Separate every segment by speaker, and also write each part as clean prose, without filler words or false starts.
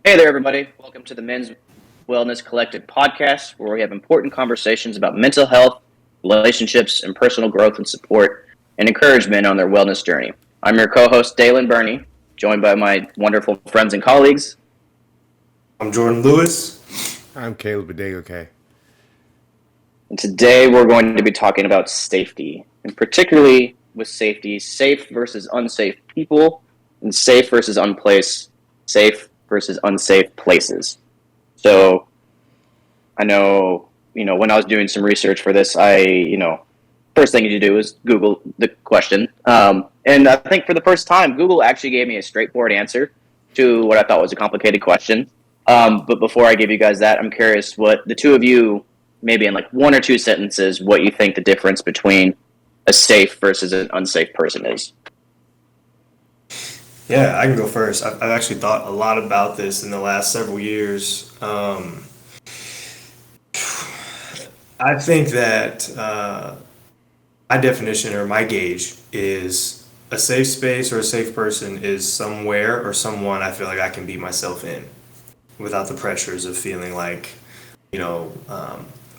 Speaker 1: Hey there, everybody. Welcome to the Men's Wellness Collective podcast, where we have important conversations about mental health, relationships, and personal growth and support and encouragement on their wellness journey. I'm your co-host, Daylen Burney, joined by my wonderful friends and colleagues.
Speaker 2: I'm Jordan Lewis.
Speaker 3: I'm Caleb okay.
Speaker 1: And today we're going to be talking about safety, and particularly with safety, safe versus unsafe people, and safe versus safe versus unsafe places. So I know, when I was doing some research for this, first thing you do is Google the question. And I think for the first time, Google actually gave me a straightforward answer to what I thought was a complicated question. But before I give you guys that, I'm curious what the two of you, maybe in like one or two sentences, what you think the difference between a safe versus an unsafe person is.
Speaker 2: Yeah, I can go first. I've actually thought a lot about this in the last several years. I think that my definition or my gauge is a safe space or a safe person is somewhere or someone I feel like I can be myself in without the pressures of feeling like, you know,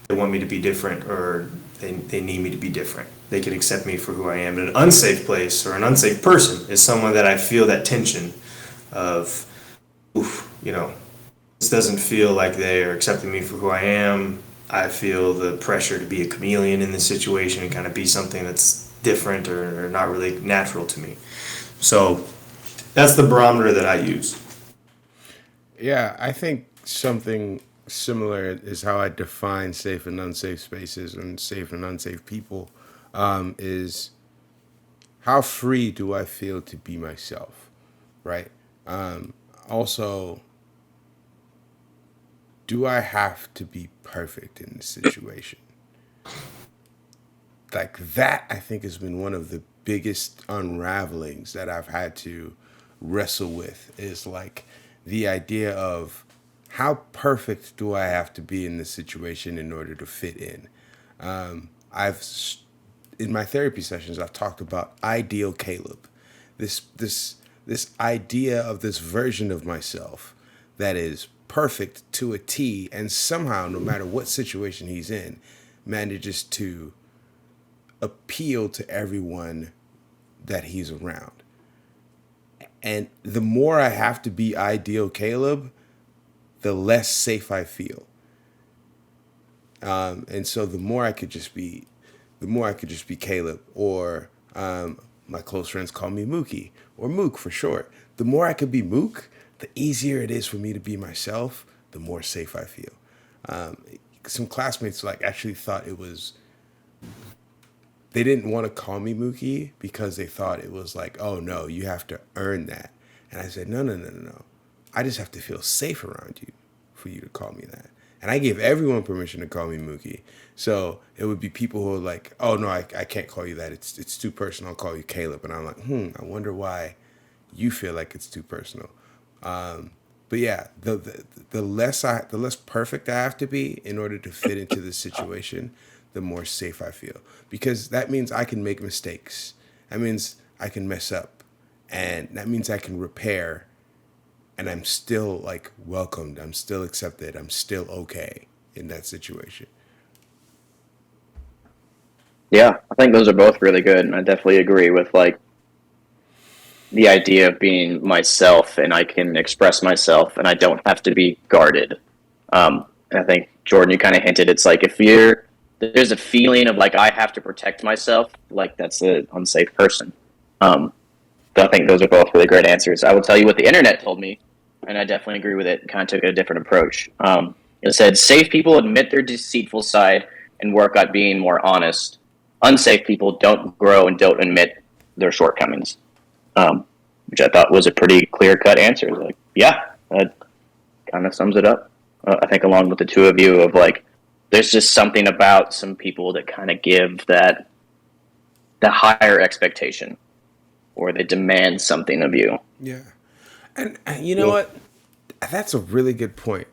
Speaker 2: they want me to be different or they need me to be different. They can accept me for who I am. But an unsafe place or an unsafe person is someone that I feel that tension of, this doesn't feel like they are accepting me for who I am. I feel the pressure to be a chameleon in this situation and kind of be something that's different or not really natural to me. So that's the barometer that I use.
Speaker 3: Yeah, I think something similar is how I define safe and unsafe spaces and safe and unsafe people is how free do I feel to be myself, right? Also, do I have to be perfect in this situation? Like that, I think has been one of the biggest unravelings that I've had to wrestle with is like the idea of how perfect do I have to be in this situation in order to fit in? I've in my therapy sessions I've talked about ideal Caleb, this idea of this version of myself that is perfect to a T, and somehow, no matter what situation he's in, manages to appeal to everyone that he's around. And the more I have to be ideal Caleb, the less safe I feel. And so the more I could just be Caleb, or my close friends call me Mookie, or Mook for short. The more I could be Mook, the easier it is for me to be myself, the more safe I feel. Some classmates actually thought they didn't want to call me Mookie because they thought it was like, oh no, you have to earn that. And I said, no. I just have to feel safe around you for you to call me that. And I gave everyone permission to call me Mookie. So it would be people who are like, oh no, I can't call you that. It's too personal. I'll call you Caleb. And I'm like, I wonder why you feel like it's too personal. But yeah, the less perfect I have to be in order to fit into this situation, the more safe I feel. Because that means I can make mistakes. That means I can mess up. And that means I can repair. And I'm still welcomed. I'm still accepted. I'm still okay in that situation.
Speaker 1: Yeah, I think those are both really good, and I definitely agree with the idea of being myself, and I can express myself, and I don't have to be guarded. And I think Jordan, you kind of hinted it's like if there's a feeling of I have to protect myself, that's an unsafe person. But I think those are both really great answers. I will tell you what the internet told me, and I definitely agree with it. Kind of took a different approach. It said safe people admit their deceitful side and work at being more honest. Unsafe people don't grow and don't admit their shortcomings, which I thought was a pretty clear-cut answer. Yeah, that kind of sums it up. I think along with the two of you of there's just something about some people that kind of give that the higher expectation, or they demand something of you.
Speaker 3: Yeah. And you know what? That's a really good point.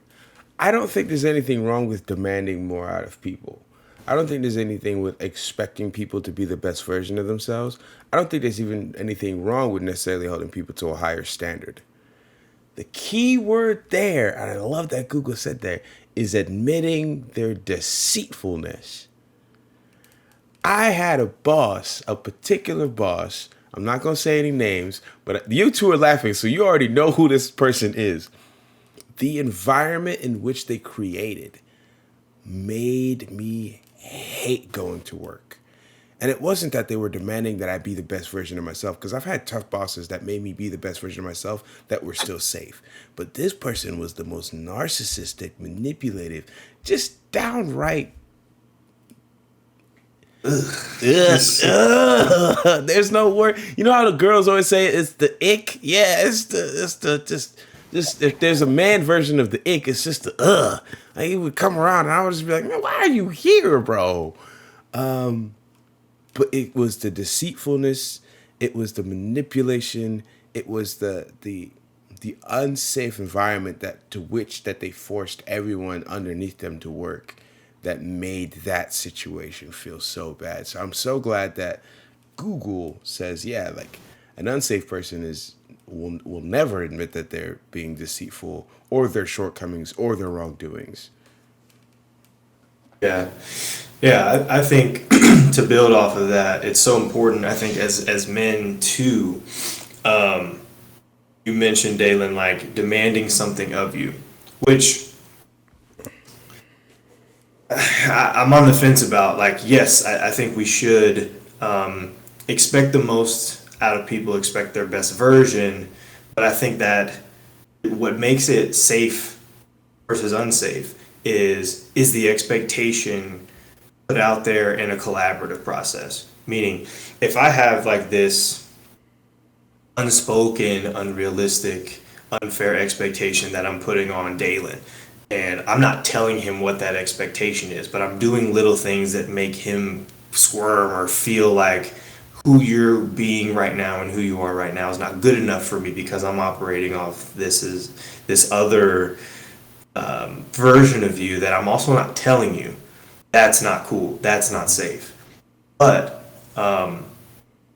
Speaker 3: I don't think there's anything wrong with demanding more out of people. I don't think there's anything with expecting people to be the best version of themselves. I don't think there's even anything wrong with necessarily holding people to a higher standard. The key word there, and I love that Google said there, is admitting their deceitfulness. I had a boss, a particular boss. I'm not going to say any names, but you two are laughing, so you already know who this person is. The environment in which they created made me hate going to work. And it wasn't that they were demanding that I be the best version of myself, because I've had tough bosses that made me be the best version of myself that were still safe. But this person was the most narcissistic, manipulative, just downright. There's no word. You know how the girls always say it's the ick? Yeah, it's the if there's a man version of the ick, it's just the Like, he would come around and I would just be like, man, why are you here, bro? But it was the deceitfulness, it was the manipulation, it was the unsafe environment that they forced everyone underneath them to work that made that situation feel so bad. So I'm so glad that Google says, yeah, like an unsafe person will never admit that they're being deceitful or their shortcomings or their wrongdoings.
Speaker 2: Yeah. I think to build off of that, it's so important, I think, as men too. You mentioned, Daylen, like demanding something of you, which I'm on the fence about. Like, yes, I think we should expect the most out of people, expect their best version, but I think that what makes it safe versus unsafe is the expectation put out there in a collaborative process. Meaning, if I have like this unspoken, unrealistic, unfair expectation that I'm putting on Daylen, and I'm not telling him what that expectation is, but I'm doing little things that make him squirm or feel like who you're being right now and who you are right now is not good enough for me because I'm operating off this other version of you that I'm also not telling you. That's not cool. That's not safe. But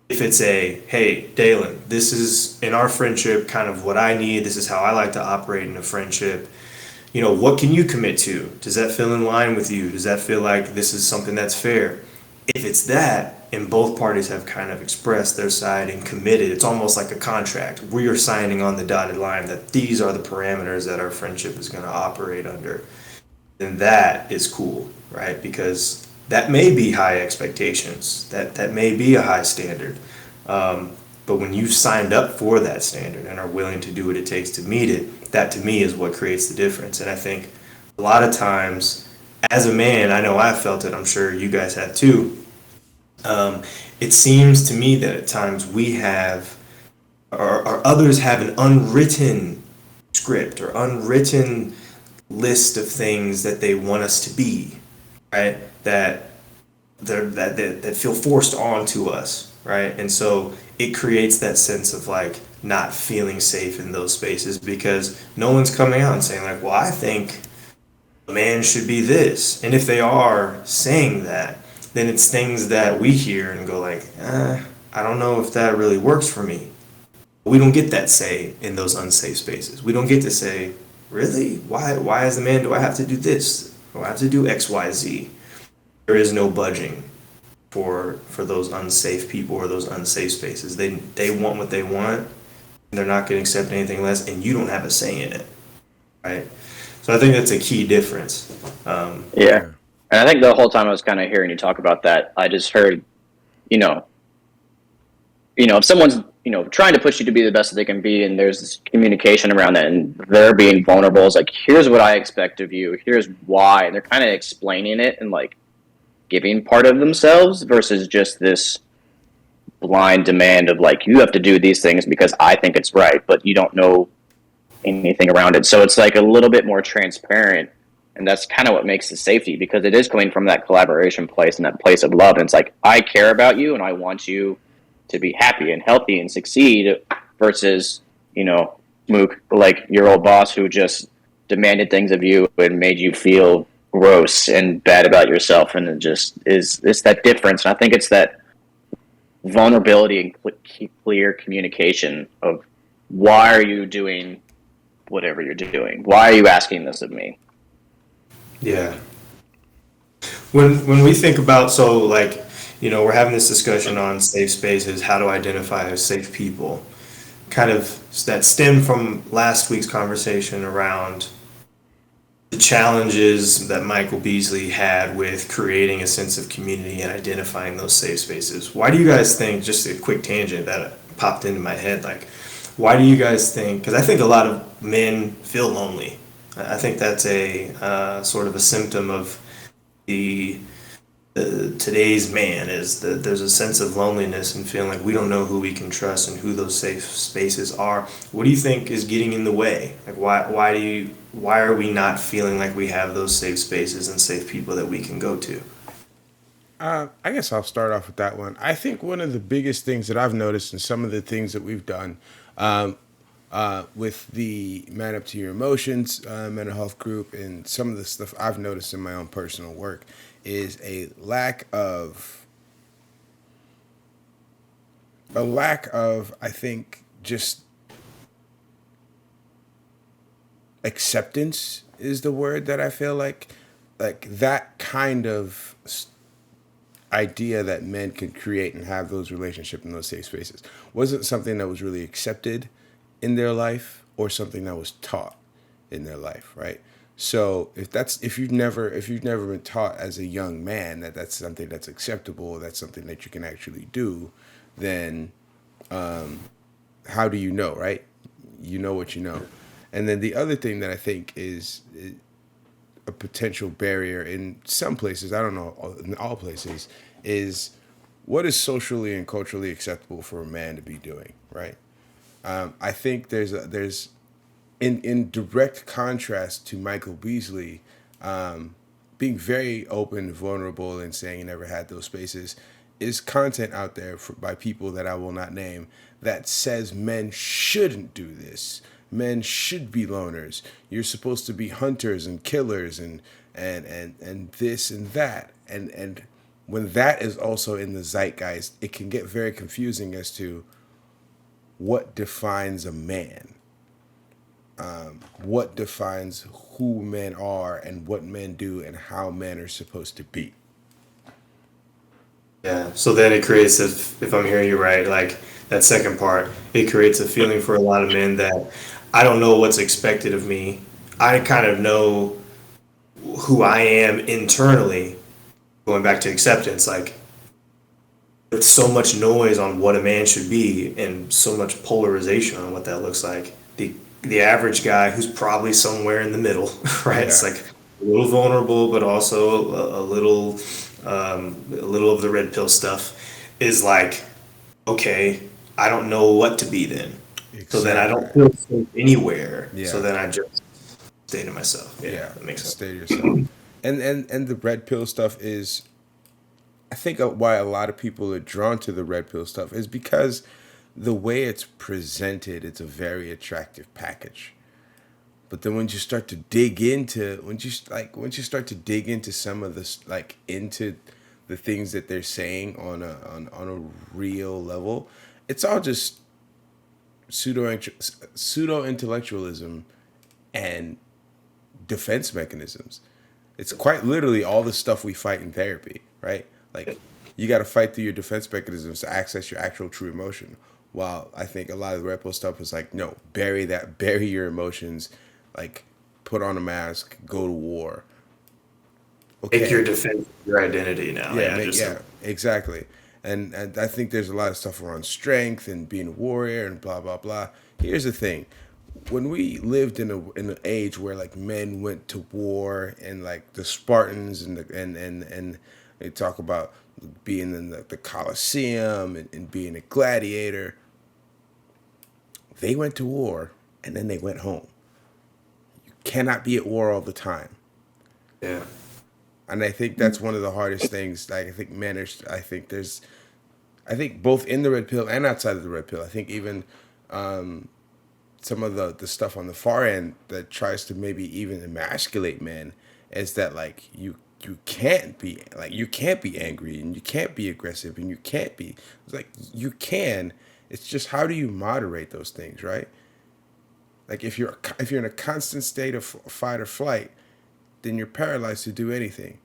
Speaker 2: if it's hey, Daylen, this is in our friendship kind of what I need. This is how I like to operate in a friendship. You know, what can you commit to? Does that feel in line with you? Does that feel like this is something that's fair? If it's that, and both parties have kind of expressed their side and committed, it's almost like a contract. We are signing on the dotted line that these are the parameters that our friendship is going to operate under. Then that is cool, right? Because that may be high expectations. That may be a high standard. But when you've signed up for that standard and are willing to do what it takes to meet it, that to me is what creates the difference. And I think a lot of times, as a man, I know I've felt it, I'm sure you guys have too. It seems to me that at times we have, or others have an unwritten script or unwritten list of things that they want us to be, right? That feel forced onto us, right? And so it creates that sense of like not feeling safe in those spaces because no one's coming out and saying like, well, I think a man should be this. And if they are saying that, then it's things that we hear and go like, I don't know if that really works for me. We don't get that say in those unsafe spaces. We don't get to say, really? Why as a man do I have to do this? Do I have to do X, Y, Z? There is no budging for those unsafe people or those unsafe spaces. They want what they want, and they're not going to accept anything less, and you don't have a say in it, right? So I think that's a key difference.
Speaker 1: Yeah. And I think the whole time I was kind of hearing you talk about that, I just heard, if someone's, trying to push you to be the best that they can be, and there's this communication around that, and they're being vulnerable, it's like, here's what I expect of you, here's why, and they're kind of explaining it and like giving part of themselves versus just this blind demand of like, you have to do these things because I think it's right, but you don't know anything around it. So it's like a little bit more transparent. And that's kind of what makes the safety, because it is coming from that collaboration place and that place of love. And it's like, I care about you and I want you to be happy and healthy and succeed versus, Mook, like your old boss who just demanded things of you and made you feel gross and bad about yourself. And it just it's that difference. And I think it's that vulnerability and clear communication of why are you doing whatever you're doing. Why are you asking this of me?
Speaker 2: Yeah. When we think about, so like, we're having this discussion on safe spaces, how to identify as safe people. Kind of that stemmed from last week's conversation around the challenges that Michael Beasley had with creating a sense of community and identifying those safe spaces. Why do you guys think, just a quick tangent that popped into my head, like, why do you guys think, because I think a lot of men feel lonely. I think that's a sort of a symptom of the today's man, is that there's a sense of loneliness and feeling like we don't know who we can trust and who those safe spaces are. What do you think is getting in the way? Like, why are we not feeling like we have those safe spaces and safe people that we can go to?
Speaker 3: I guess I'll start off with that one. I think one of the biggest things that I've noticed in some of the things that we've done with the Man Up to Your Emotions mental health group, and some of the stuff I've noticed in my own personal work, is a lack of, I think, just acceptance is the word that I feel like that kind of idea that men can create and have those relationships in those safe spaces wasn't something that was really accepted in their life or something that was taught in their life, right? So if you've never been taught as a young man that that's something that's acceptable, that's something that you can actually do, then how do you know, right? You know what you know. And then the other thing that I think is a potential barrier in some places, I don't know, in all places, is what is socially and culturally acceptable for a man to be doing, right? I think there's in direct contrast to Michael Beasley being very open, vulnerable, and saying he never had those spaces, is content out there by people that I will not name that says men shouldn't do this. Men should be loners. You're supposed to be hunters and killers and this and that. And when that is also in the zeitgeist, it can get very confusing as to what defines a man. What defines who men are and what men do and how men are supposed to be.
Speaker 2: Yeah. So then it creates, if I'm hearing you right, like that second part, it creates a feeling for a lot of men that I don't know what's expected of me. I kind of know who I am internally, going back to acceptance. Like, there's so much noise on what a man should be and so much polarization on what that looks like. The average guy who's probably somewhere in the middle, right? Yeah. It's like a little vulnerable, but also a little of the red pill stuff is like, okay, I don't know what to be then. Exactly. So then I don't feel safe anywhere. Yeah. So then I just stay to myself. Yeah, that makes sense.
Speaker 3: Stay to yourself. and the red pill stuff is, I think why a lot of people are drawn to the red pill stuff is because the way it's presented, it's a very attractive package. But then once you start to dig into some of this, like into the things that they're saying on a real level, it's all just pseudo intellectualism and defense mechanisms. It's quite literally all the stuff we fight in therapy, right? Like, you got to fight through your defense mechanisms to access your actual true emotion. While I think a lot of the red pill stuff is like, no, bury your emotions, like put on a mask, go to war.
Speaker 2: Okay. Make your defense your identity now.
Speaker 3: Yeah, exactly. And I think there's a lot of stuff around strength and being a warrior and blah, blah, blah. Here's the thing. When we lived in an age where like men went to war and like the Spartans and they talk about being in the Colosseum and being a gladiator, they went to war and then they went home. You cannot be at war all the time.
Speaker 2: Yeah.
Speaker 3: And I think that's one of the hardest things. Like, I think men are, I think both in the red pill and outside of the red pill, I think even some of the stuff on the far end that tries to maybe even emasculate men is that like you can't be angry and you can't be aggressive and you can't be, it's like you can. It's just how do you moderate those things, right? Like if you're in a constant state of fight or flight, then you're paralyzed to do anything.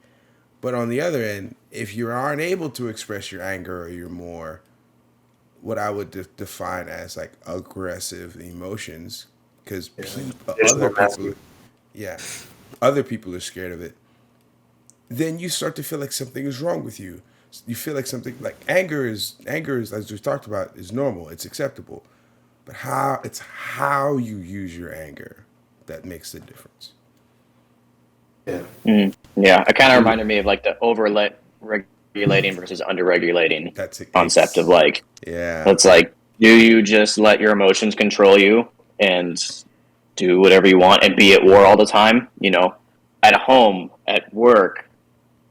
Speaker 3: But on the other end, if you aren't able to express your anger or your more what I would define as like aggressive emotions, because other people, yeah, other people are scared of it, then you start to feel like something is wrong with you. You feel like something like anger is as we've talked about is normal, it's acceptable, but how you use your anger that makes the difference.
Speaker 2: Yeah.
Speaker 1: Yeah, it kind of reminded me of like the regulating versus under regulating concept of like,
Speaker 3: yeah,
Speaker 1: it's like, do you just let your emotions control you and do whatever you want and be at war all the time? You know, at home, at work,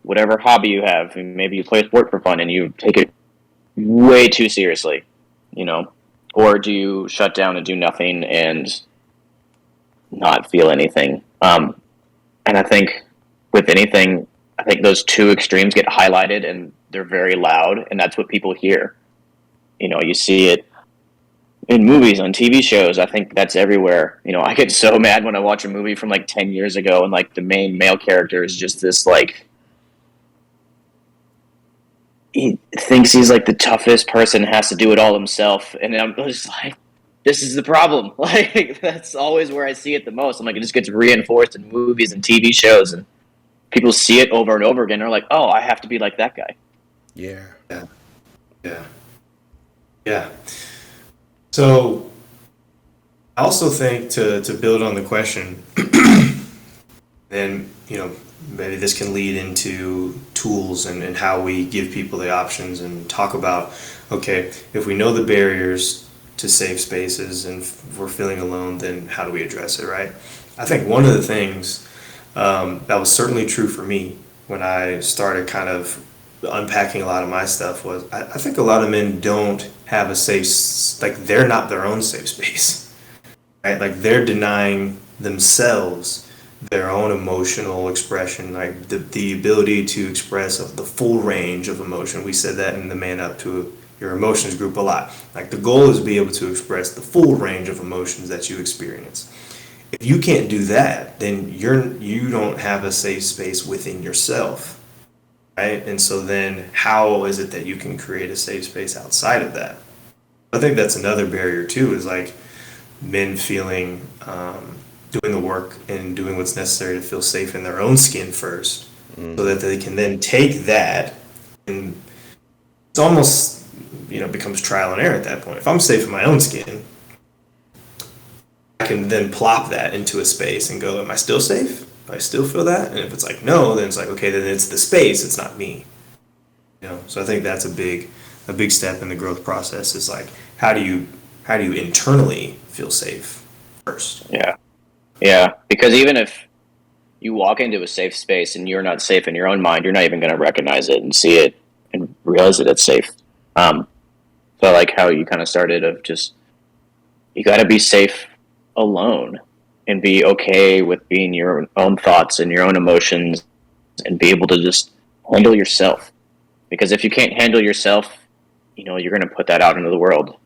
Speaker 1: whatever hobby you have, maybe you play sport for fun and you take it way too seriously, you know, or do you shut down and do nothing and not feel anything? And I think with anything, I think those two extremes get highlighted and they're very loud, and that's what people hear. You know, you see it in movies, on TV shows. I think that's everywhere. You know, I get so mad when I watch a movie from like 10 years ago and like the main male character is just this like, he thinks he's like the toughest person, has to do it all himself. And I'm just like, this is the problem. Like, that's always where I see it the most. I'm like, it just gets reinforced in movies and TV shows, and people see it over and over again. They're like, oh, I have to be like that guy.
Speaker 3: Yeah.
Speaker 2: Yeah. Yeah. Yeah. So I also think to build on the question, then, you know, maybe this can lead into tools and how we give people the options and talk about, okay, if we know the barriers to safe spaces and if we're feeling alone, then how do we address it, right? I think one of the things that was certainly true for me when I started kind of unpacking a lot of my stuff was I think a lot of men don't have a safe, like they're not their own safe space, right? Like they're denying themselves their own emotional expression, like the ability to express the full range of emotion. We said that in the Man Up to Your Emotions group a lot. Like the goal is to be able to express the full range of emotions that you experience. If you can't do that, then you don't have a safe space within yourself, right? And so then how is it that you can create a safe space outside of that? I think that's another barrier too, is like men feeling doing the work and doing what's necessary to feel safe in their own skin first, so that they can then take that, and it's almost, you know, becomes trial and error at that point. If I'm safe in my own skin, I can then plop that into a space and go, am I still safe? Do I still feel that? And if it's like no, then it's like, okay, then it's the space, it's not me. You know, so I think that's a big step in the growth process, is like how do you internally feel safe first?
Speaker 1: Yeah, because even if you walk into a safe space and you're not safe in your own mind, you're not even going to recognize it and see it and realize that it's safe. So I like how you kind of started of just, you got to be safe alone and be okay with being your own thoughts and your own emotions and be able to just handle yourself. Because if you can't handle yourself, you know, you're going to put that out into the world,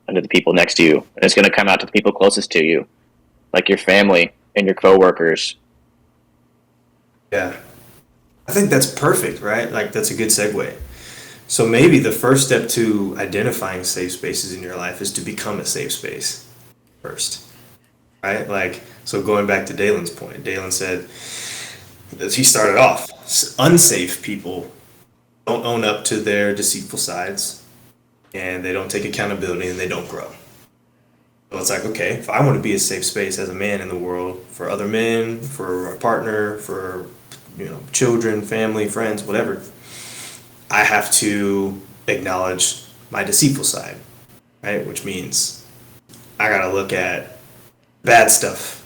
Speaker 1: into the people next to you. And it's going to come out to the people closest to you, like your family and your coworkers.
Speaker 2: Yeah. I think that's perfect, right? Like that's a good segue. So maybe the first step to identifying safe spaces in your life is to become a safe space first, right? Like, so going back to Daylen's point, Daylen said, as he started off, unsafe people don't own up to their deceitful sides, and they don't take accountability, and they don't grow. So it's like, okay, if I want to be a safe space as a man in the world for other men, for a partner, for, you know, children, family, friends, whatever, I have to acknowledge my deceitful side, right? Which means I got to look at bad stuff.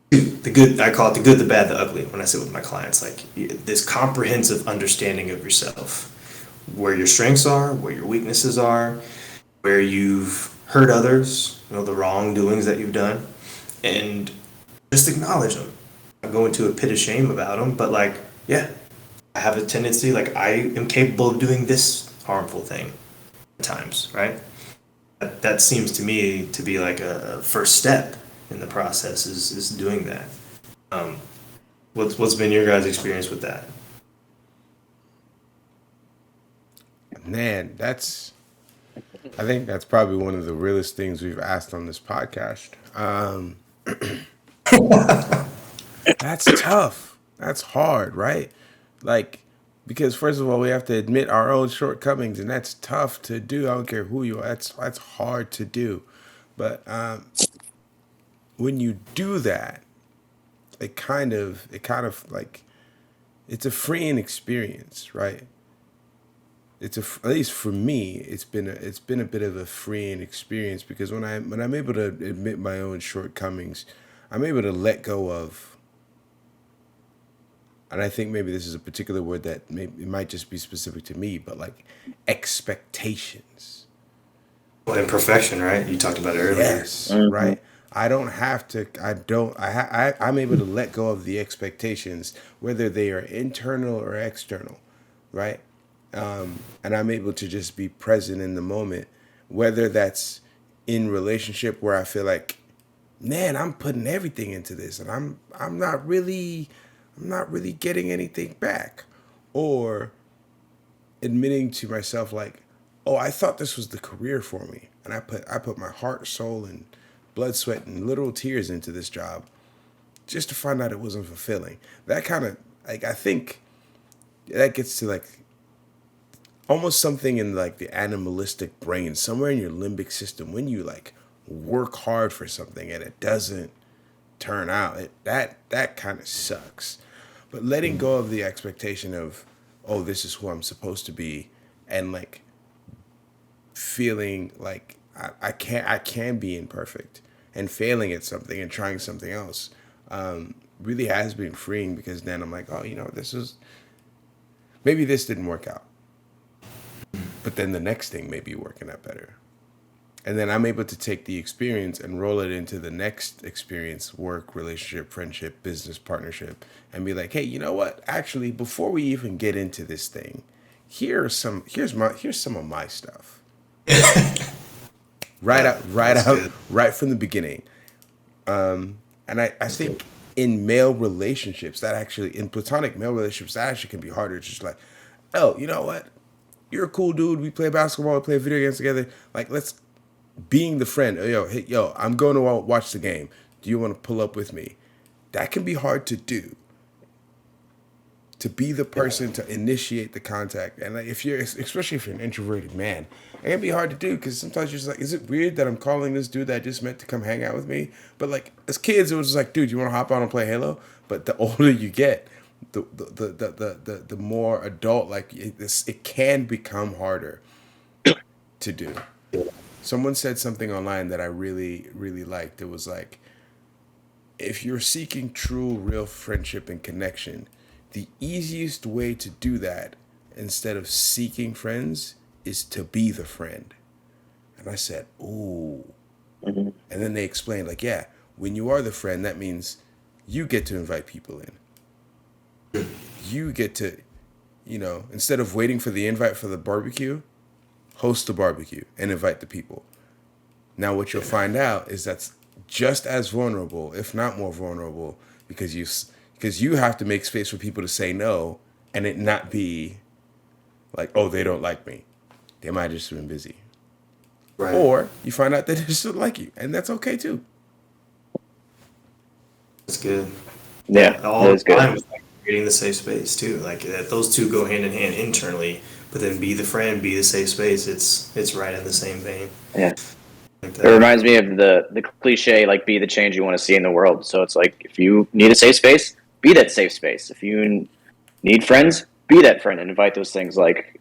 Speaker 2: The good, I call it the good, the bad, the ugly when I sit with my clients. Like this comprehensive understanding of yourself, where your strengths are, where your weaknesses are, where you've hurt others, you know, the wrongdoings that you've done, and just acknowledge them. I go into a pit of shame about them, but like, yeah, I have a tendency, like I am capable of doing this harmful thing at times, right? That seems to me to be like a first step in the process is doing that. What's been your guys' experience with that?
Speaker 3: Man, I think that's probably one of the realest things we've asked on this podcast. That's tough. That's hard, right? Like, because first of all, we have to admit our own shortcomings, and that's tough to do. I don't care who you are. That's hard to do. But when you do that, it kind of like it's a freeing experience, right? At least for me, it's been a bit of a freeing experience because when I'm able to admit my own shortcomings, I'm able to let go of. And I think maybe this is a particular word that it might just be specific to me, but like expectations.
Speaker 2: Well, imperfection, right? You talked about it earlier.
Speaker 3: Yes, right. I don't have to. I don't. I'm able to let go of the expectations, whether they are internal or external, right? And I'm able to just be present in the moment, whether that's in relationship where I feel like, man, I'm putting everything into this, and I'm not really getting anything back, or admitting to myself like, oh, I thought this was the career for me, and I put my heart, soul, and blood, sweat, and literal tears into this job, just to find out it wasn't fulfilling. That kind of like I think that gets to like almost something in like the animalistic brain, somewhere in your limbic system, when you like work hard for something and it doesn't turn out, that kind of sucks. But letting go of the expectation of, oh, this is who I'm supposed to be, and like feeling like I can be imperfect and failing at something and trying something else, really has been freeing, because then I'm like, oh, maybe this didn't work out, but then the next thing may be working out better. And then I'm able to take the experience and roll it into the next experience, work, relationship, friendship, business, partnership, and be like, hey, you know what? Actually, before we even get into this thing, here's some of my stuff. Right from the beginning. And I think in male relationships, in platonic male relationships, that actually can be harder. It's just like, oh, you know what? You're a cool dude. We play basketball, we play video games together. Like, being the friend, hey, I'm going to watch the game. Do you want to pull up with me? That can be hard to do. To be the person to initiate the contact, and like especially if you're an introverted man, it can be hard to do, because sometimes you're just like, is it weird that I'm calling this dude that I just met to come hang out with me? But like as kids, it was just like, dude, you want to hop on and play Halo? But the older you get, the more adult, like it can become harder to do. Someone said something online that I really, really liked. It was like, if you're seeking true, real friendship and connection, the easiest way to do that, instead of seeking friends, is to be the friend. And I said, ooh. Mm-hmm. And then they explained, like, yeah, when you are the friend, that means you get to invite people in. You get to, instead of waiting for the invite for the barbecue, host the barbecue and invite the people. Now what you'll find out is that's just as vulnerable, if not more vulnerable, because you have to make space for people to say no, and it not be like, oh, they don't like me. They might have just been busy. Right. Or you find out that they just don't like you, and that's okay too.
Speaker 2: That's good.
Speaker 1: Yeah,
Speaker 2: all the time was like creating the safe space too. Like those two go hand in hand internally, but then be the friend, be the safe space. It's right in the same vein.
Speaker 1: Yeah. It reminds me of the cliche, like, be the change you want to see in the world. So it's like, if you need a safe space, be that safe space. If you need friends, be that friend and invite those things. Like,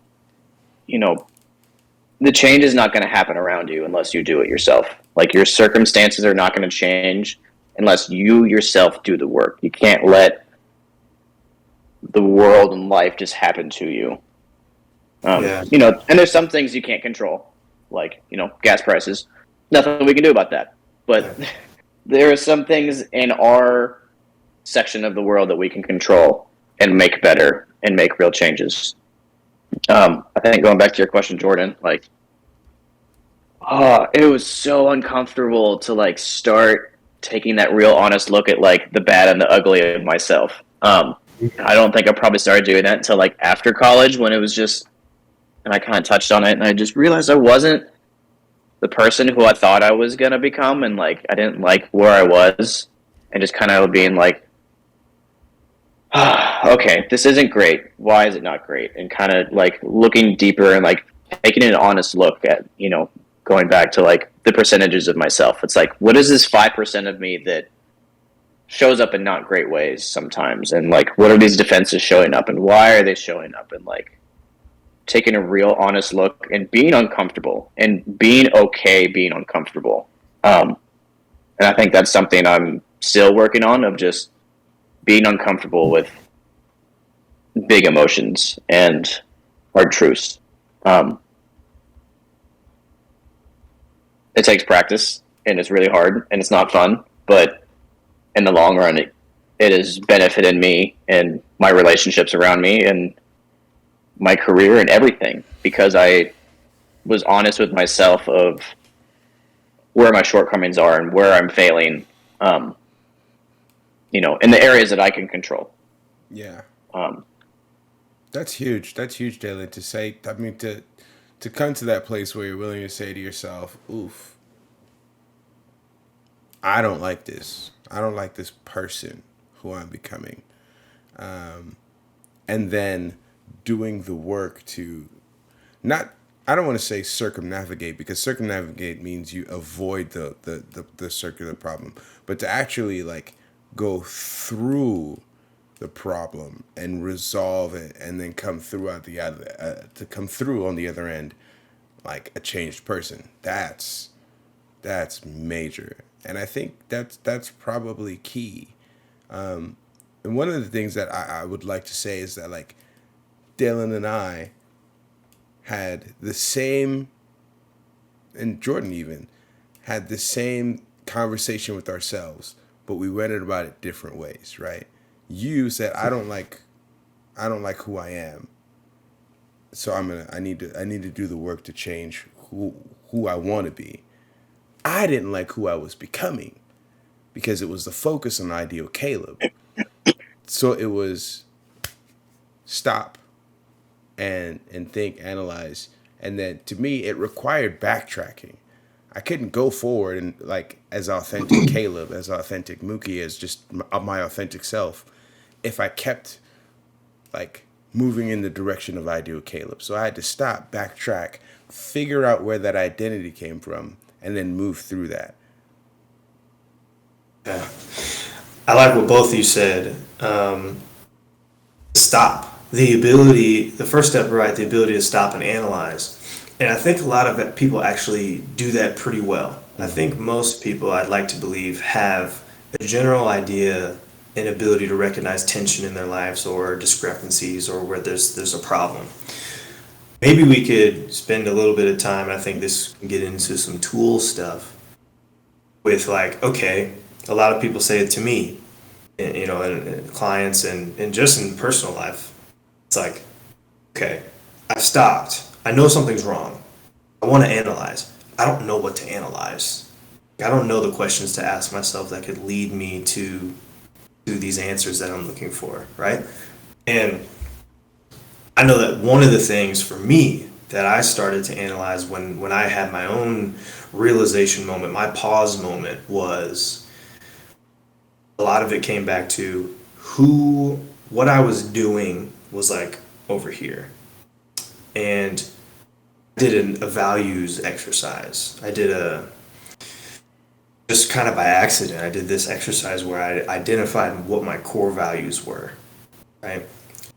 Speaker 1: the change is not going to happen around you unless you do it yourself. Like, your circumstances are not going to change unless you yourself do the work. You can't let the world and life just happen to you. And there's some things you can't control, like, gas prices. Nothing we can do about that. But there are some things in our section of the world that we can control and make better and make real changes. I think going back to your question, Jordan, like, it was so uncomfortable to like start taking that real honest look at like the bad and the ugly of myself. I don't think I probably started doing that until like after college, when it was just, and I kind of touched on it, and I just realized I wasn't the person who I thought I was gonna become, and like I didn't like where I was, and just kind of being like, okay, this isn't great. Why is it not great? And kind of like looking deeper and like taking an honest look at, going back to like the percentages of myself. It's like, what is this 5% of me that shows up in not great ways sometimes? And like, what are these defenses showing up, and why are they showing up? And like taking a real honest look and being uncomfortable and being okay being uncomfortable. And I think that's something I'm still working on, of just being uncomfortable with big emotions and hard truths. It takes practice, and it's really hard, and it's not fun, but in the long run, it has benefited me and my relationships around me and my career and everything, because I was honest with myself of where my shortcomings are and where I'm failing, in the areas that I can control.
Speaker 3: Yeah. That's huge. That's huge, Daylen, to say, I mean, to come to that place where you're willing to say to yourself, oof, I don't like this. I don't like this person who I'm becoming. And then doing the work to I don't want to say circumnavigate, because circumnavigate means you avoid the circular problem, but to actually like go through the problem and resolve it, and then come through on the other end like a changed person. That's major, and I think that's probably key. And one of the things that I would like to say is that like Daylen and I had the same, and Jordan even had the same conversation with ourselves, but we went about it different ways, right? You said, I don't like who I am, so I need to do the work to change who I want to be. I didn't like who I was becoming, because it was the focus on ideal Caleb. So it was stop and think, analyze, and then to me it required backtracking. I couldn't go forward and like as authentic Caleb, as authentic Mookie, as just my authentic self, if I kept like moving in the direction of ideal Caleb. So I had to stop, backtrack, figure out where that identity came from, and then move through that.
Speaker 2: Yeah. I like what both of you said. Stop. The first step, right? The ability to stop and analyze. And I think a lot of people actually do that pretty well. I think most people, I'd like to believe, have a general idea and ability to recognize tension in their lives or discrepancies or where there's a problem. Maybe we could spend a little bit of time, and I think this can get into some tool stuff with like, okay, a lot of people say it to me, and clients and just in personal life. It's like, okay, I've stopped. I know something's wrong. I want to analyze. I don't know what to analyze. I don't know the questions to ask myself that could lead me to these answers that I'm looking for, right? And I know that one of the things for me that I started to analyze when I had my own realization moment, my pause moment, was a lot of it came back to what I was doing was like over here. And I did a values exercise. I did just kind of by accident, I did this exercise where I identified what my core values were, right?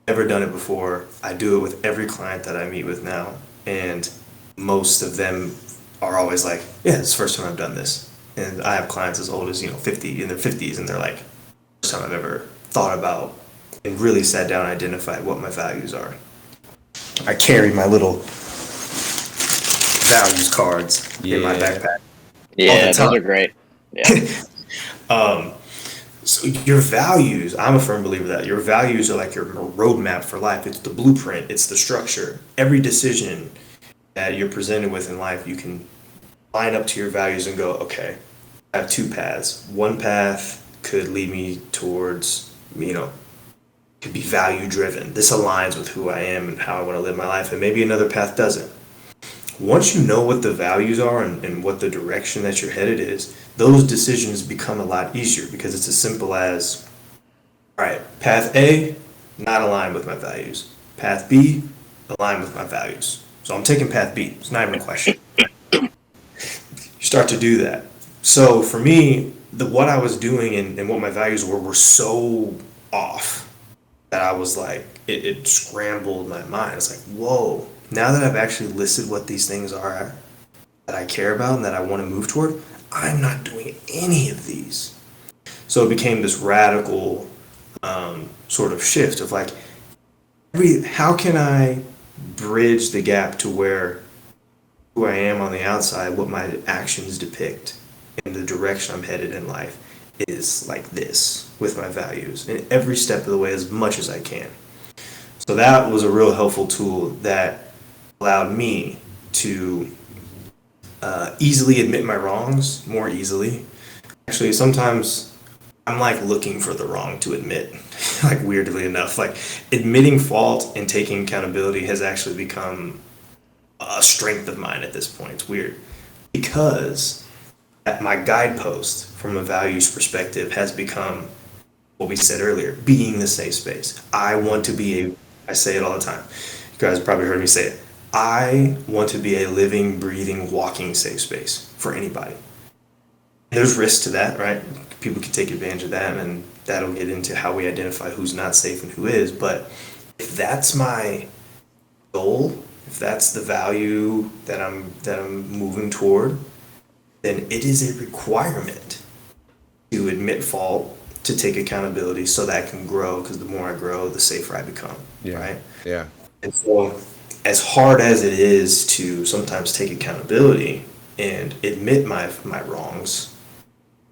Speaker 2: Never done it before. I do it with every client that I meet with now. And most of them are always like, yeah, it's the first time I've done this. And I have clients as old as, 50, in their 50s, and they're like, first time I've ever thought about and really sat down and identified what my values are. I carry my little values cards in my backpack.
Speaker 1: Yeah, those are great. Yeah.
Speaker 2: So your values, I'm a firm believer that your values are like your roadmap for life. It's the blueprint. It's the structure. Every decision that you're presented with in life, you can line up to your values and go, okay, I have two paths. One path could lead me towards, could be value driven. This aligns with who I am and how I want to live my life, and maybe another path doesn't. Once you know what the values are and what the direction that you're headed is, those decisions become a lot easier because it's as simple as, all right, path A, not aligned with my values. Path B, aligned with my values. So I'm taking path B. It's not even a question. You start to do that. So for me, what I was doing and what my values were so off that I was like, it scrambled my mind. It's like, whoa, now that I've actually listed what these things are that I care about and that I want to move toward, I'm not doing any of these. So it became this radical sort of shift of like, how can I bridge the gap to where who I am on the outside, what my actions depict, and the direction I'm headed in life is like this with my values in every step of the way as much as I can. So that was a real helpful tool that allowed me to easily admit my wrongs more easily. Actually, sometimes I'm like looking for the wrong to admit, like weirdly enough. Like admitting fault and taking accountability has actually become a strength of mine at this point. It's weird because my guidepost from a values perspective has become what we said earlier, being the safe space. I say it all the time. You guys have probably heard me say it. I want to be a living, breathing, walking safe space for anybody. There's risk to that, right? People can take advantage of that, and that'll get into how we identify who's not safe and who is. But if that's my goal, if that's the value that I'm moving toward, then it is a requirement to admit fault, to take accountability, so that I can grow. Because the more I grow, the safer I become.
Speaker 3: Yeah.
Speaker 2: Right?
Speaker 3: Yeah.
Speaker 2: And so, as hard as it is to sometimes take accountability and admit my wrongs,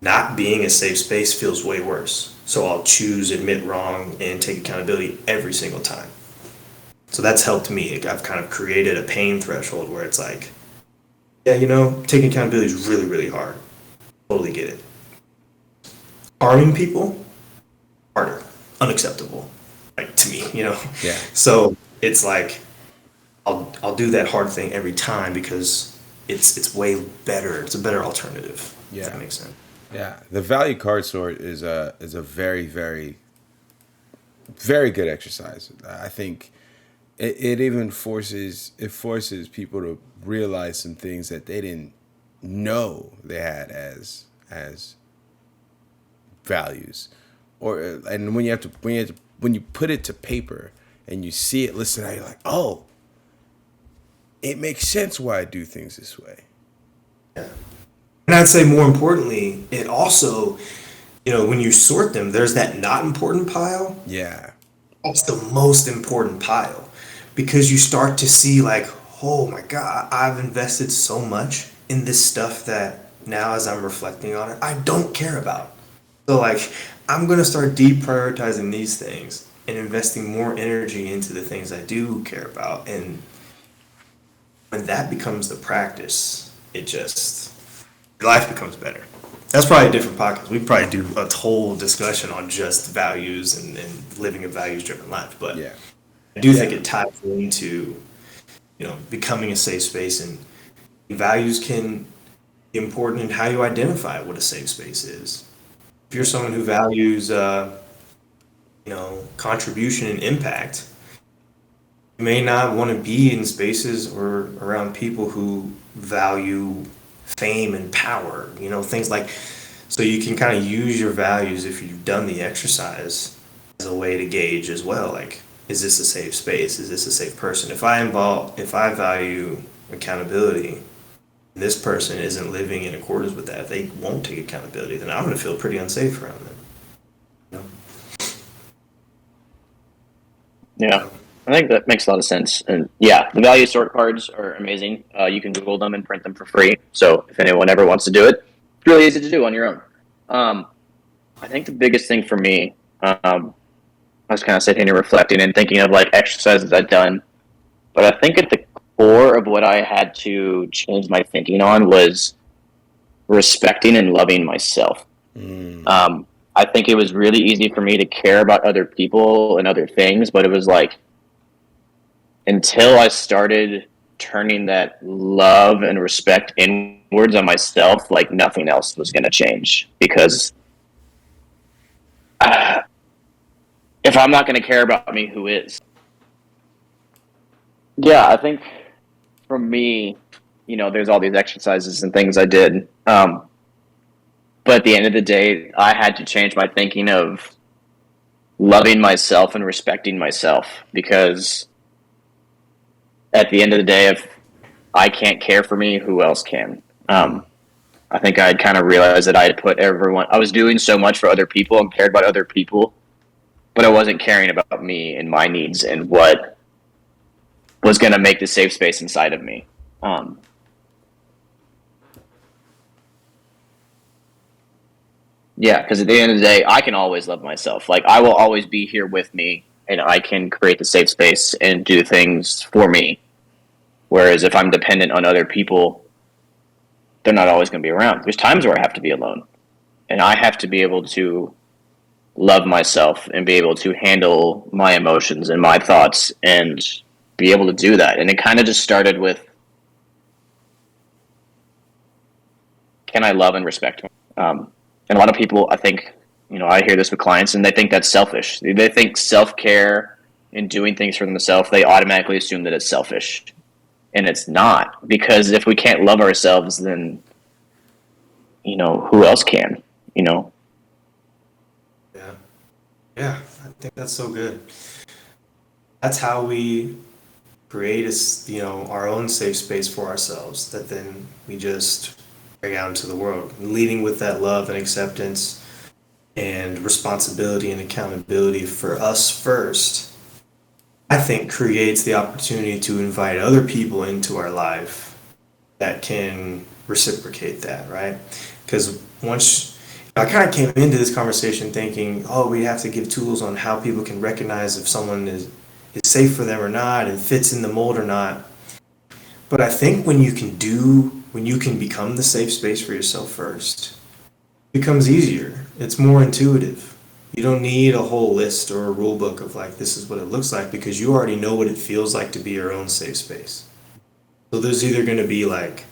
Speaker 2: not being a safe space feels way worse. So I'll choose admit wrong and take accountability every single time. So that's helped me. I've kind of created a pain threshold where it's like, yeah, taking accountability is really, really hard. Totally get it. Harming people, harder, unacceptable, like to me,
Speaker 3: Yeah.
Speaker 2: So it's like I'll do that hard thing every time because it's way better. It's a better alternative.
Speaker 3: Yeah.
Speaker 2: If that makes sense.
Speaker 3: Yeah. The value card sort is a very, very, very good exercise. I think it even forces people to realize some things that they didn't know they had as values, and when you put it to paper and you see it listed out, you're like, oh, it makes sense why I do things this way.
Speaker 2: Yeah. And I'd say more importantly, it also, when you sort them, there's that not important pile.
Speaker 3: Yeah.
Speaker 2: That's the most important pile because you start to see like, oh my God, I've invested so much in this stuff that now as I'm reflecting on it, I don't care about. So like, I'm going to start deprioritizing these things and investing more energy into the things I do care about. And when that becomes the practice, life becomes better. That's probably a different podcast. We probably do a whole discussion on just values and living a values-driven life. But
Speaker 3: Yeah.
Speaker 2: I do think it ties into, becoming a safe space, and values can be important in how you identify what a safe space is. If you're someone who values, contribution and impact, you may not want to be in spaces or around people who value fame and power, things like, so you can kind of use your values if you've done the exercise as a way to gauge as well, like, is this a safe space? Is this a safe person? If I value accountability, and this person isn't living in accordance with that, if they won't take accountability, then I'm going to feel pretty unsafe around them.
Speaker 1: Yeah, I think that makes a lot of sense. And yeah, the value sort cards are amazing. You can Google them and print them for free. So if anyone ever wants to do it, it's really easy to do on your own. I think the biggest thing for me, I was kind of sitting here reflecting and thinking of like exercises I'd done. But I think at the core of what I had to change my thinking on was respecting and loving myself. I think it was really easy for me to care about other people and other things, but it was like until I started turning that love and respect inwards on myself, like nothing else was going to change. Because if I'm not going to care about me, who is? Yeah, I think for me, there's all these exercises and things I did. But at the end of the day, I had to change my thinking of loving myself and respecting myself, because at the end of the day, if I can't care for me, who else can? I think I had kind of realized that I had put I was doing so much for other people and cared about other people, but I wasn't caring about me and my needs and what was going to make the safe space inside of me. Yeah, because at the end of the day, I can always love myself. Like, I will always be here with me, and I can create the safe space and do things for me. Whereas if I'm dependent on other people, they're not always going to be around. There's times where I have to be alone, and I have to be able to love myself and be able to handle my emotions and my thoughts and be able to do that. And it kind of just started with, can I love and respect me? And a lot of people, I think, I hear this with clients, and they think that's selfish. They think self-care and doing things for themselves, they automatically assume that it's selfish. And it's not, because if we can't love ourselves, then, who else can,
Speaker 2: Yeah. Yeah, I think that's so good. That's how we create our own safe space for ourselves that then we just bring out into the world, leading with that love and acceptance and responsibility and accountability for us first. I think creates the opportunity to invite other people into our life that can reciprocate that, right? Because I kind of came into this conversation thinking, oh, we have to give tools on how people can recognize if someone is safe for them or not and fits in the mold or not. But I think when you can become the safe space for yourself first, it becomes easier. It's more intuitive. You don't need a whole list or a rule book of like, this is what it looks like, because you already know what it feels like to be your own safe space. So there's either going to be like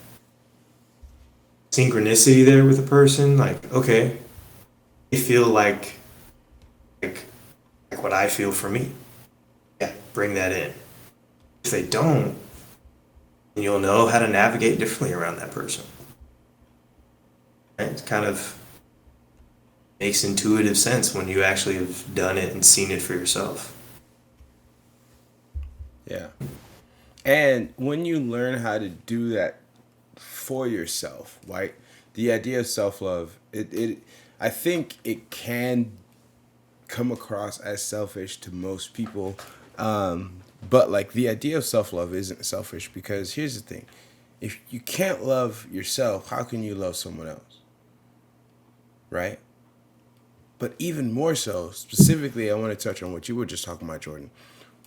Speaker 2: synchronicity there with a person, like, okay, they feel like what I feel for me. Yeah, bring that in. If they don't, then you'll know how to navigate differently around that person. Right? It kind of makes intuitive sense when you actually have done it and seen it for yourself.
Speaker 3: Yeah. And when you learn how to do that for yourself, right? The idea of self-love, I think it can come across as selfish to most people. But like the idea of self-love isn't selfish, because here's the thing. If you can't love yourself, how can you love someone else? Right? But even more so, specifically, I want to touch on what you were just talking about, Jordan.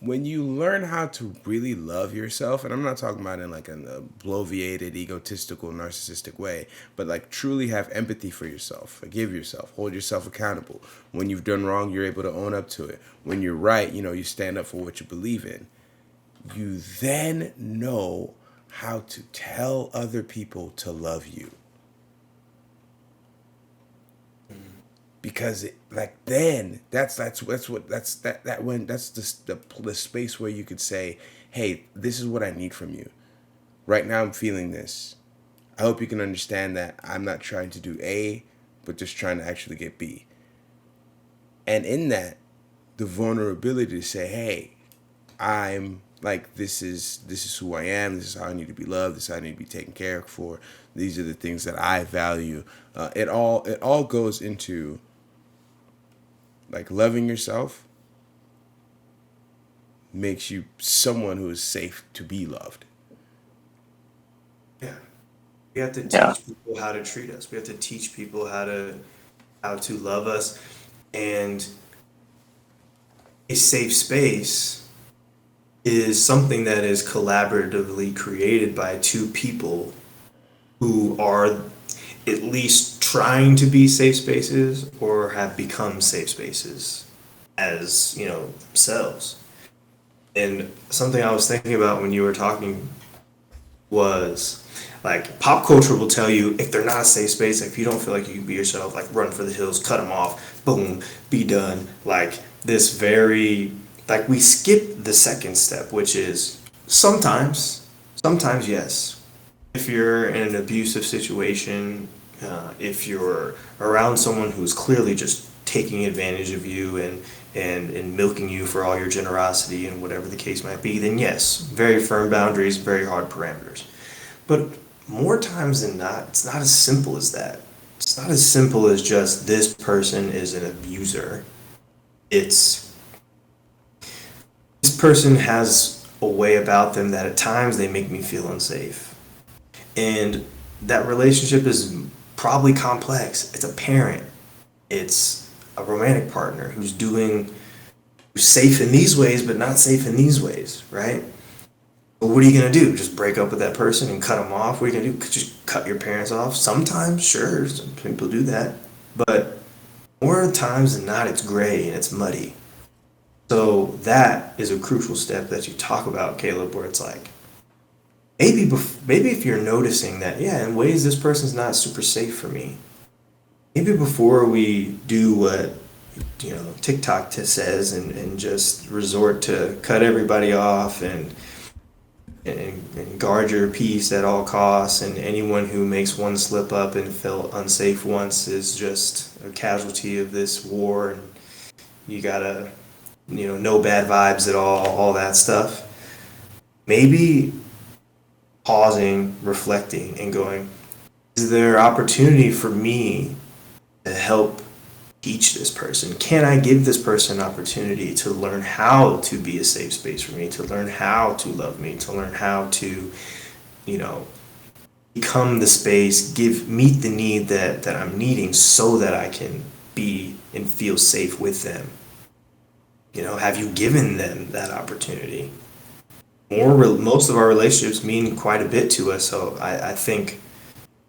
Speaker 3: When you learn how to really love yourself, and I'm not talking about in like a bloviated, egotistical, narcissistic way, but like truly have empathy for yourself, forgive yourself, hold yourself accountable. When you've done wrong, you're able to own up to it. When you're right, you stand up for what you believe in. You then know how to tell other people to love you. Because then that's the space where you could say, hey, this is what I need from you right now. I'm feeling this. I hope you can understand that I'm not trying to do A, but just trying to actually get B. And in that, the vulnerability to say, hey, I'm like, this is who I am. This is how I need to be loved. This is how I need to be taken care of for. These are the things that I value. It all goes into like loving yourself makes you someone who is safe to be loved.
Speaker 2: Yeah. We have to teach people how to treat us. We have to teach people how to love us. And a safe space is something that is collaboratively created by two people who are at least trying to be safe spaces or have become safe spaces as, themselves. And something I was thinking about when you were talking was like pop culture will tell you if they're not a safe space, if you don't feel like you can be yourself, like run for the hills, cut them off, boom, be done. Like this very, like we skip the second step, which is sometimes yes. If you're in an abusive situation, if you're around someone who's clearly just taking advantage of you and milking you for all your generosity and whatever the case might be, then yes, very firm boundaries, very hard parameters. But more times than not, it's not as simple as that. It's not as simple as just this person is an abuser. It's this person has a way about them that at times they make me feel unsafe. And that relationship is probably complex. It's a parent. It's a romantic partner who's safe in these ways, but not safe in these ways, right? But what are you going to do? Just break up with that person and cut them off? What are you going to do? Just cut your parents off? Sometimes, sure, some people do that. But more times than not, it's gray and it's muddy. So that is a crucial step that you talk about, Caleb, where it's like, maybe if you're noticing that, yeah, in ways this person's not super safe for me, maybe before we do what TikTok says and just resort to cut everybody off and guard your peace at all costs, and anyone who makes one slip up and felt unsafe once is just a casualty of this war, and you gotta no bad vibes at all that stuff. Maybe pausing, reflecting, and going, is there opportunity for me to help teach this person? Can I give this person an opportunity to learn how to be a safe space for me, to learn how to love me, to learn how to, become the space, meet the need that I'm needing so that I can be and feel safe with them? Have you given them that opportunity? Most of our relationships mean quite a bit to us, so I think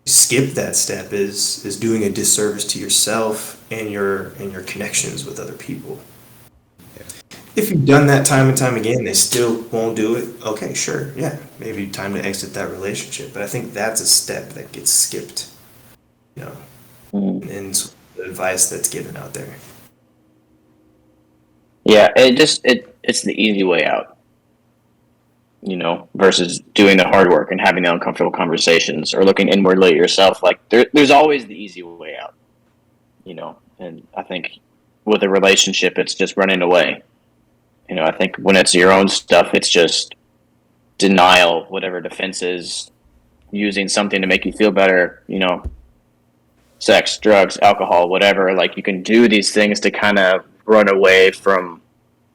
Speaker 2: skip that step is doing a disservice to yourself and your connections with other people. Yeah. If you've done that time and time again, they still won't do it. Okay, sure, yeah, maybe time to exit that relationship. But I think that's a step that gets skipped, in the advice that's given out there.
Speaker 1: Yeah, it's the easy way out, versus doing the hard work and having the uncomfortable conversations or looking inwardly at yourself. Like there's always the easy way out, and I think with a relationship, it's just running away. I think when it's your own stuff, it's just denial, whatever defenses, using something to make you feel better, sex, drugs, alcohol, whatever. Like you can do these things to kind of run away from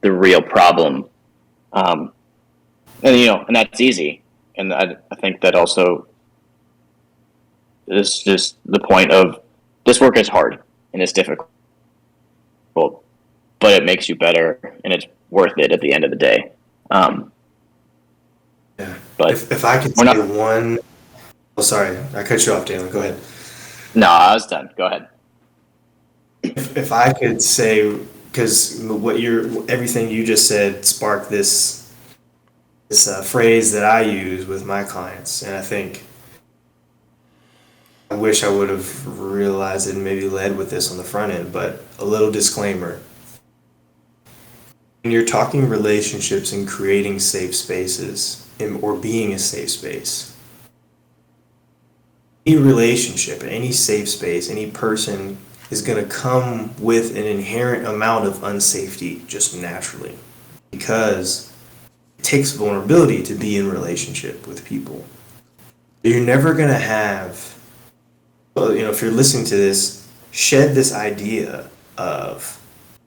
Speaker 1: the real problem. And that's easy. And I think that also is just the point of this work is hard and it's difficult, but it makes you better and it's worth it at the end of the day.
Speaker 2: Yeah.
Speaker 1: But
Speaker 2: if I could say one, oh, sorry, I cut you off, Daylen. Go ahead.
Speaker 1: No, I was done. Go ahead.
Speaker 2: If I could say, because everything you just said sparked this phrase that I use with my clients, and I think I wish I would have realized it and maybe led with this on the front end, but a little disclaimer. When you're talking relationships and creating safe spaces or being a safe space, any relationship, any safe space, any person is going to come with an inherent amount of unsafety just naturally, because it takes vulnerability to be in relationship with people. You're never going to have, if you're listening to this, shed this idea of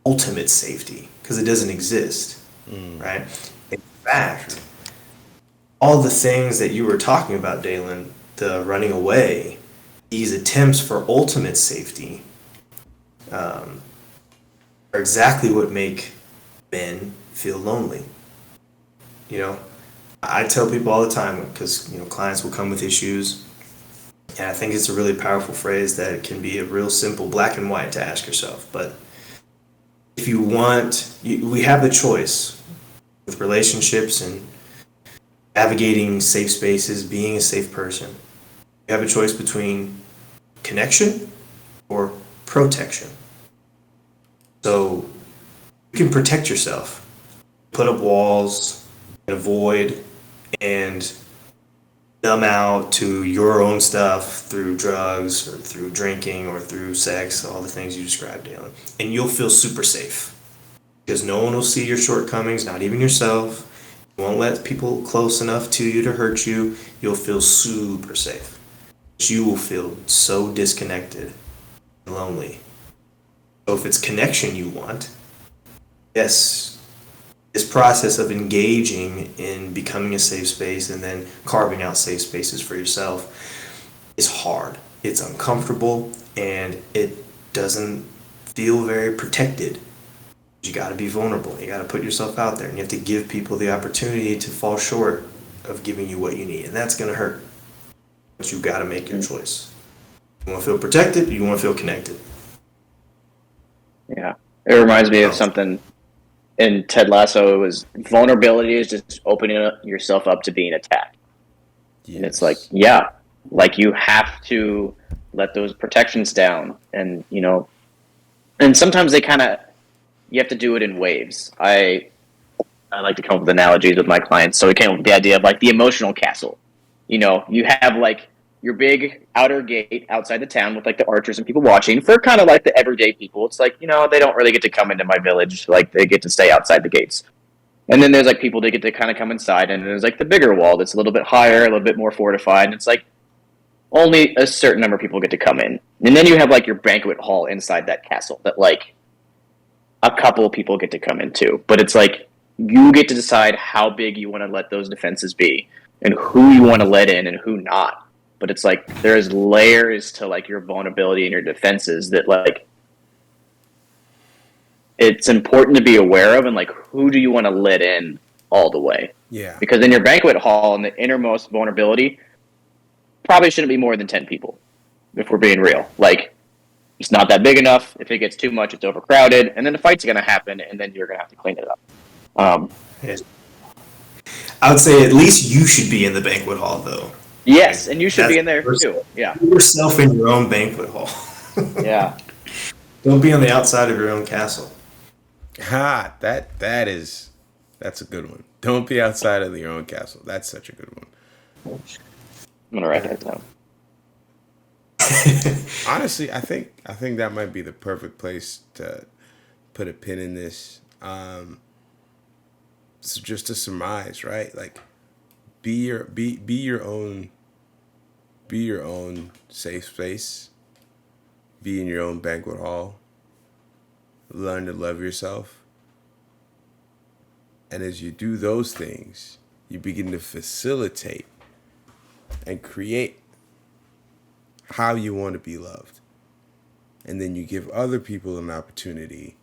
Speaker 2: ultimate safety, because it doesn't exist, right? In fact, all the things that you were talking about, Daylen, the running away, these attempts for ultimate safety, are exactly what make men feel lonely. I tell people all the time, because clients will come with issues, And I think it's a really powerful phrase that can be a real simple black and white to ask yourself. But if you want, we have the choice with relationships and navigating safe spaces, being a safe person. You have a choice between connection or protection. So you can protect yourself, put up walls, and avoid and numb out to your own stuff through drugs or through drinking or through sex, all the things you described, Daylen. And you'll feel super safe because no one will see your shortcomings, not even yourself. You won't let people close enough to you to hurt you. You'll feel super safe. You will feel so disconnected and lonely. So if it's connection you want, yes, this process of engaging in becoming a safe space and then carving out safe spaces for yourself is hard. It's uncomfortable and it doesn't feel very protected. You got to be vulnerable. You got to put yourself out there and you have to give people the opportunity to fall short of giving you what you need. And that's going to hurt. But you got to make your choice. You want to feel protected, you want to feel connected.
Speaker 1: Yeah. It reminds me of something in Ted Lasso. It was vulnerability is just opening yourself up to being attacked. Yes. And it's like, yeah, like you have to let those protections down. And, you know, and sometimes they kind of, you have to do it in waves. I like to come up with analogies with my clients. So we came up with the idea of like the emotional castle. You know, you have like your big outer gate outside the town with like the archers and people watching. For kind of like the everyday people, it's like, you know, they don't really get to come into my village. Like they get to stay outside the gates. And then there's like people that get to kind of come inside, and there's like the bigger wall that's a little bit higher, a little bit more fortified. And it's like only a certain number of people get to come in. And then you have like your banquet hall inside that castle that like a couple of people get to come into. But it's like you get to decide how big you want to let those defenses be and who you want to let in and who not. But it's like there's layers to like your vulnerability and your defenses that like it's important to be aware of, and like who do you want to let in all the way?
Speaker 3: Yeah.
Speaker 1: Because in your banquet hall, in the innermost vulnerability, probably shouldn't be more than 10 people, if we're being real. Like it's not that big enough. If it gets too much, it's overcrowded, and then the fight's gonna happen, and then you're gonna have to clean it up.
Speaker 2: Yes. I would say at least you should be in the banquet hall, though.
Speaker 1: Yes, and you should be in there too. Yeah.
Speaker 2: Put yourself in your own banquet hall.
Speaker 1: Yeah.
Speaker 2: Don't be on the outside of your own castle.
Speaker 3: That's a good one. Don't be outside of your own castle. That's such a good one.
Speaker 1: I'm gonna write that down.
Speaker 3: Honestly, I think that might be the perfect place to put a pin in this. So just to surmise, right? Like, be your own safe space. Be in your own banquet hall. Learn to love yourself. And as you do those things, you begin to facilitate and create how you want to be loved. And then you give other people an opportunity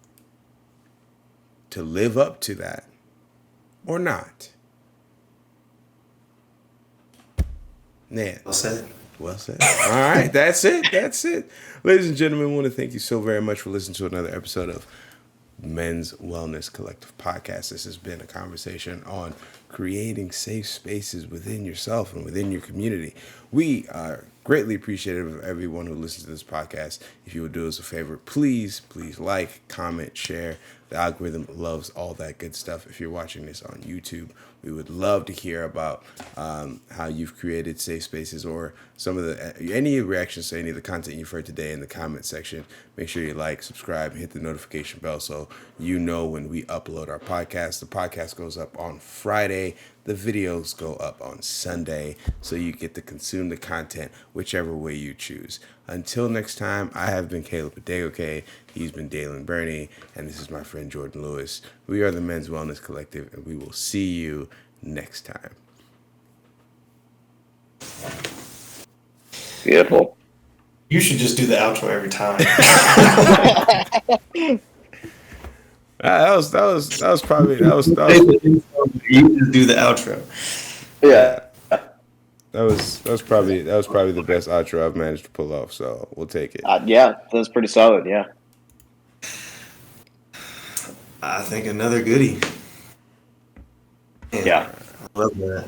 Speaker 3: to live up to that or not. Man.
Speaker 2: Well said.
Speaker 3: Well said. All right, that's it. Ladies and gentlemen, I want to thank you so very much for listening to another episode of Men's Wellness Collective Podcast. This has been a conversation on creating safe spaces within yourself and within your community. We are greatly appreciative of everyone who listens to this podcast. If you would do us a favor, please like, comment, share. The algorithm loves all that good stuff. If you're watching this on YouTube, we would love to hear about how you've created safe spaces, or some of any reactions to any of the content you've heard today in the comment section. Make sure you like, subscribe, and hit the notification bell so you know when we upload our podcast. The podcast goes up on Friday. The videos go up on Sunday, so you get to consume the content whichever way you choose. Until next time, I have been Caleb Adegoke. He's been Daylen Burney, and this is my friend Jordan Lewis. We are the Men's Wellness Collective, and we will see you next time.
Speaker 1: Beautiful.
Speaker 2: You should just do the outro every time.
Speaker 3: That was probably.
Speaker 2: You just do the outro.
Speaker 1: Yeah.
Speaker 3: That was probably the best outro I've managed to pull off. So we'll take it.
Speaker 1: Yeah, that was pretty solid. Yeah.
Speaker 2: I think another goodie. Man,
Speaker 1: Yeah.
Speaker 2: I love that.